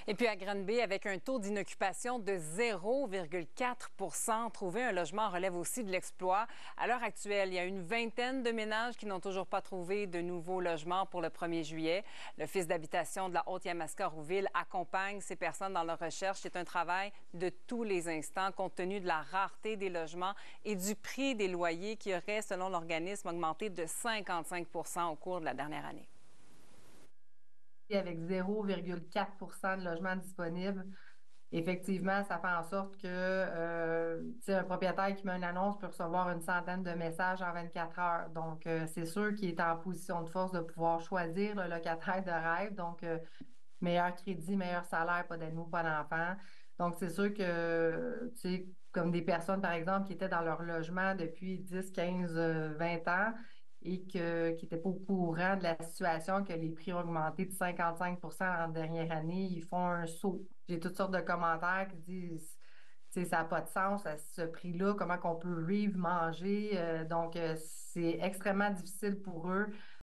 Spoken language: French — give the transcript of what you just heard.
Et puis à Granby, avec un taux d'inoccupation de 0,4 trouver un logement relève aussi de l'exploit. À l'heure actuelle, il y a une vingtaine de ménages qui n'ont toujours pas trouvé de nouveaux logements pour le 1er juillet. L'Office d'habitation de la Haute-Yamaska-Rouville accompagne ces personnes dans leur recherche. C'est un travail de tous les instants, compte tenu de la rareté des logements et du prix des loyers qui aurait, selon l'organisme, augmenté de 55 au cours de la dernière année. Avec 0,4 de logements disponibles. Effectivement, ça fait en sorte que tu sais, un propriétaire qui met une annonce peut recevoir une centaine de messages en 24 heures. Donc, c'est sûr qu'il est en position de force de pouvoir choisir le locataire de rêve. Donc, meilleur crédit, meilleur salaire, pas d'anneaux, pas d'enfants. Donc, c'est sûr que, tu sais, comme des personnes, par exemple, qui étaient dans leur logement depuis 10, 15, 20 ans et qui n'étaient pas au courant de la situation, que les prix ont augmenté de 55 en dernière année, ils font un saut. J'ai toutes sortes de commentaires qui disent, tu sais, ça n'a pas de sens à ce prix-là, comment qu'on peut vivre, manger. Donc, c'est extrêmement difficile pour eux.